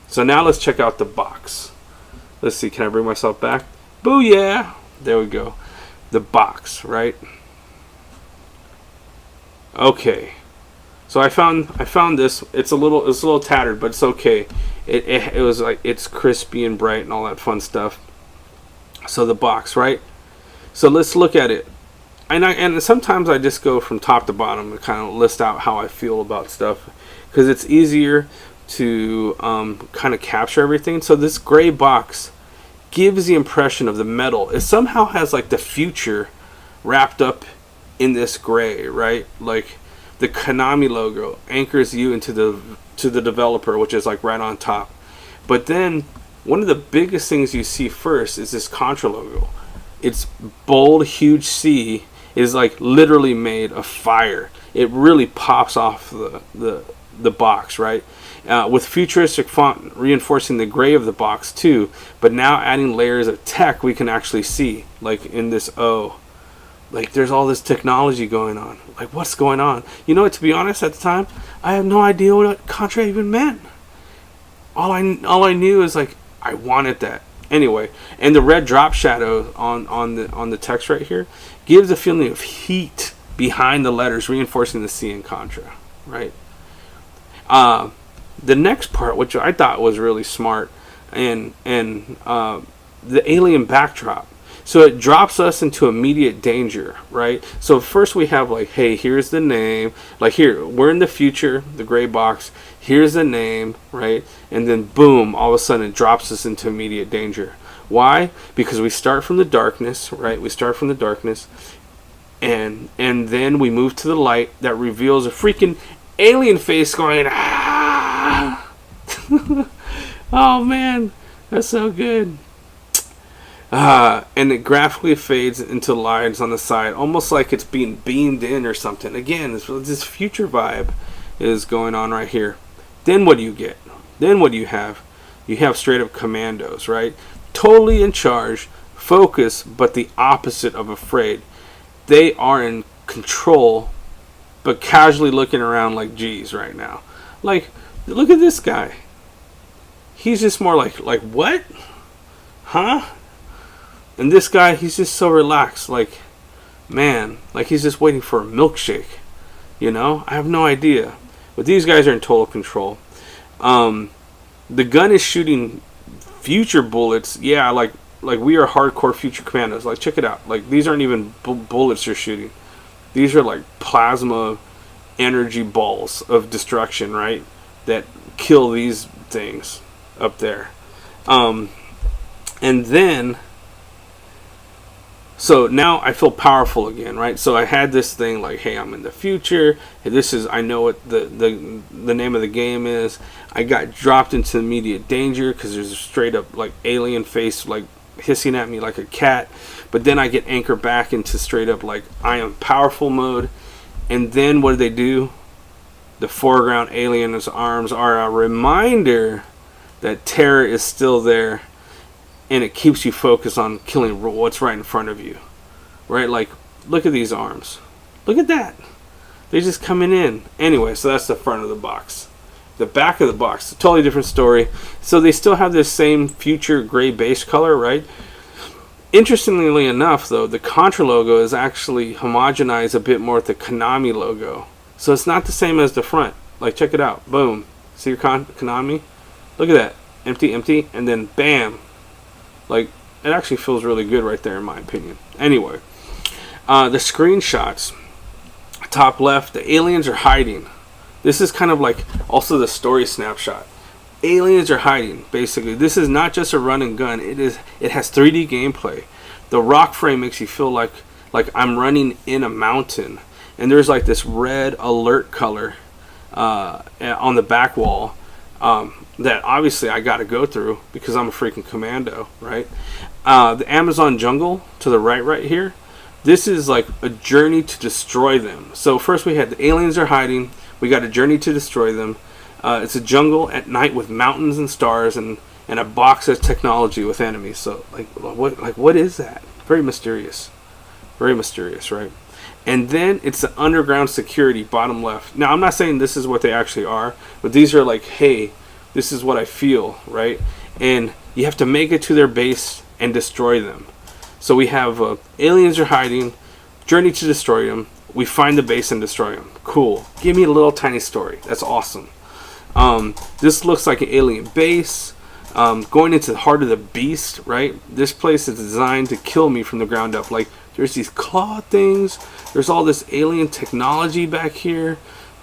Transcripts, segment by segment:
So now let's check out the box. Let's see, can I bring myself back? Booyah! There we go. The box, right? Okay. So I found this. It's a little tattered, but it's okay. It was like, it's crispy and bright and all that fun stuff. So the box, right? So let's look at it. And sometimes I just go from top to bottom and kind of list out how I feel about stuff, because it's easier to kind of capture everything. So this gray box gives the impression of the metal. It somehow has like the future wrapped up in this gray, right? Like the Konami logo anchors you into the developer, which is like right on top. But then one of the biggest things you see first is this Contra logo. It's bold, huge C is like literally made of fire. It really pops off the box, right? With futuristic font reinforcing the gray of the box too, but now adding layers of tech we can actually see, like in this O. Like there's all this technology going on. Like what's going on? You know what, to be honest, at the time, I have no idea what Contra even meant. All I knew is like I wanted that. Anyway, and the red drop shadow on the text right here gives a feeling of heat behind the letters, reinforcing the C in Contra, right? The next part, which I thought was really smart, and the alien backdrop. So it drops us into immediate danger, right? So first we have like, hey, here's the name. Like here, we're in the future, the gray box. Here's the name, right? And then boom, all of a sudden it drops us into immediate danger. Why? Because we start from the darkness, right? We start from the darkness, and then we move to the light that reveals a freaking alien face going, ah! Oh man, that's so good. And it graphically fades into lines on the side, almost like it's being beamed in or something. Again, this future vibe is going on right here. Then what do you get? Then what do you have? You have straight up commandos, right? Totally in charge, focused, but the opposite of afraid. They are in control, but casually looking around like, geez, right now. Like, look at this guy. He's just more like what? Huh? And this guy, he's just so relaxed, like, man, like he's just waiting for a milkshake. You know? I have no idea. But these guys are in total control. The gun is shooting future bullets. Yeah, like we are hardcore future commandos. Like, check it out. Like, these aren't even bullets you're shooting. These are like plasma energy balls of destruction, right? That kill these things up there. And then, so now I feel powerful again, right? So I had this thing like, hey, I'm in the future. This is, I know what the name of the game is. I got dropped into immediate danger because there's a straight up like alien face like hissing at me like a cat. But then I get anchored back into straight up like I am powerful mode. And then what do? The foreground alien's arms are a reminder that terror is still there. And it keeps you focused on killing what's right in front of you. Right? Like, look at these arms. Look at that. They're just coming in. Anyway, so that's the front of the box. The back of the box, a totally different story. So they still have this same future gray base color, right? Interestingly enough, though, the Contra logo is actually homogenized a bit more with the Konami logo. So it's not the same as the front. Like, check it out. Boom. See your Konami? Look at that. Empty, empty, and then bam. Like, it actually feels really good right there in my opinion. Anyway, the screenshots. Top left, the aliens are hiding. This is kind of like also the story snapshot. Aliens are hiding, basically. This is not just a run and gun. It has 3D gameplay. The rock frame makes you feel like I'm running in a mountain. And there's like this red alert color on the back wall. That obviously I got to go through because I'm a freaking commando, right? The Amazon jungle to the right here. This is like a journey to destroy them. So first we had the aliens are hiding. We got a journey to destroy them. It's a jungle at night with mountains and stars and a box of technology with enemies. So what is that? Very mysterious, right? And then it's the underground security, bottom left. Now I'm not saying this is what they actually are, but these are like, hey, This is what I feel, right? And you have to make it to their base and destroy them. So we have aliens are hiding, journey to destroy them. We find the base and destroy them. Cool. Give me a little tiny story. That's awesome. This looks like an alien base. Going into the heart of the beast, right? This place is designed to kill me from the ground up. Like, there's these claw things. There's all this alien technology back here.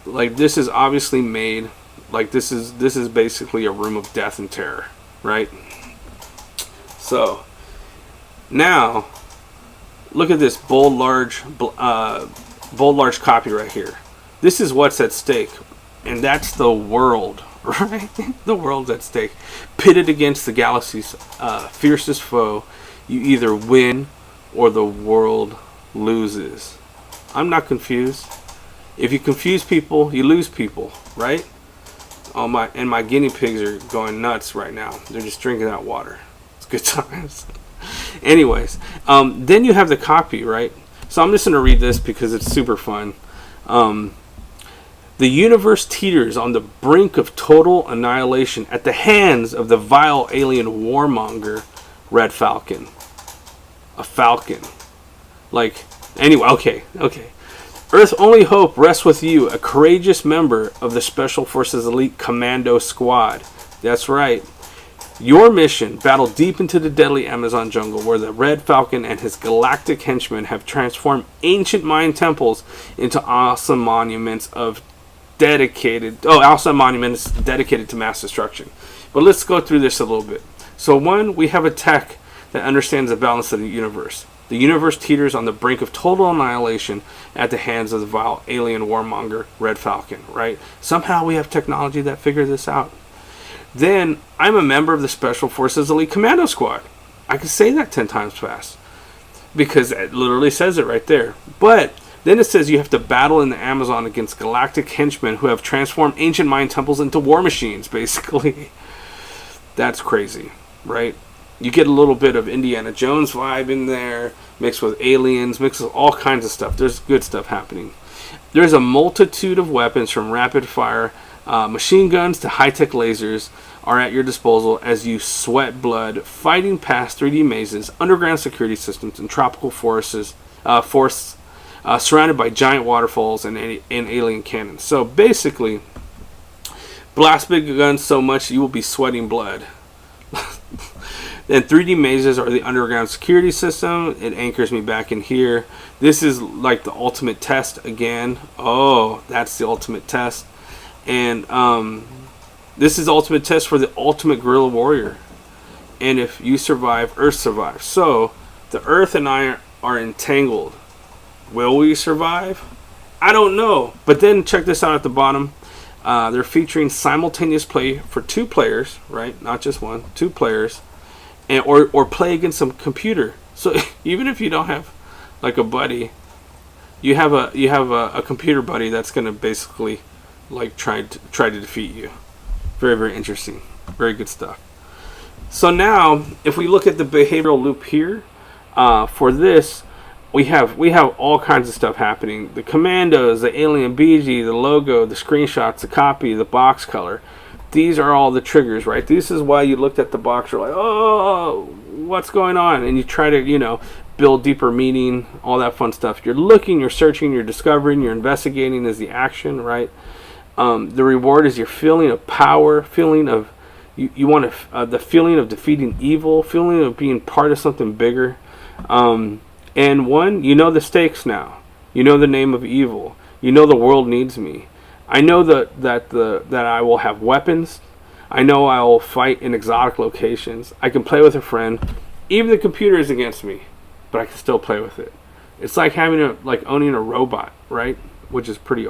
Like, this is obviously made. Like, this is basically a room of death and terror, right? So now, look at this bold, large copy right here. This is what's at stake, and that's the world, right? The world's at stake, pitted against the galaxy's fiercest foe. You either win or the world loses. I'm not confused. If you confuse people, you lose people, right? My guinea pigs are going nuts right now. They're just drinking that water. It's good times. Anyways, then you have the copy, right? So I'm just going to read this because it's super fun. The universe teeters on the brink of total annihilation at the hands of the vile alien warmonger, Red Falcon. A falcon. Like, anyway, okay. Earth's only hope rests with you, a courageous member of the Special Forces Elite Commando Squad. That's right. Your mission, battle deep into the deadly Amazon jungle where the Red Falcon and his galactic henchmen have transformed ancient Mayan temples into awesome monuments dedicated to mass destruction. But let's go through this a little bit. So one, we have a tech that understands the balance of the universe. The universe teeters on the brink of total annihilation at the hands of the vile alien warmonger, Red Falcon, right? Somehow we have technology that figures this out. Then, I'm a member of the Special Forces Elite Commando Squad. I can say that 10 times fast. Because it literally says it right there. But, then it says you have to battle in the Amazon against galactic henchmen who have transformed ancient Mayan temples into war machines, basically. That's crazy, right? You get a little bit of Indiana Jones vibe in there, mixed with aliens, mixed with all kinds of stuff. There's good stuff happening. There's a multitude of weapons from rapid fire machine guns to high-tech lasers are at your disposal as you sweat blood, fighting past 3D mazes, underground security systems, and tropical forests surrounded by giant waterfalls and alien cannons. So basically, blast big guns so much you will be sweating blood. Then 3D mazes are the underground security system. It anchors me back in here. This is like the ultimate test again. Oh, that's the ultimate test. And this is the ultimate test for the ultimate guerrilla warrior. And if you survive, Earth survives. So the Earth and I are entangled. Will we survive? I don't know. But then check this out at the bottom. They're featuring simultaneous play for 2 players, right? Not just one, 2 players. And, or play against some computer. So even if you don't have like a buddy, you have a computer buddy that's going to basically like try to defeat you. Very, very interesting. Very good stuff. So now, if we look at the behavioral loop here, for this, we have all kinds of stuff happening. The commandos, the alien BG, the logo, the screenshots, the copy, the box color. These are all the triggers, right? This is why you looked at the box, you're like, oh, what's going on? And you try to, build deeper meaning, all that fun stuff. You're looking, you're searching, you're discovering, you're investigating is the action, right? The reward is your feeling of power, feeling of, you want the feeling of defeating evil, feeling of being part of something bigger. And one, you know the stakes now. You know the name of evil. You know the world needs me. I know that I will have weapons. I know I will fight in exotic locations. I can play with a friend. Even the computer is against me, but I can still play with it. It's like owning a robot, right? Which is pretty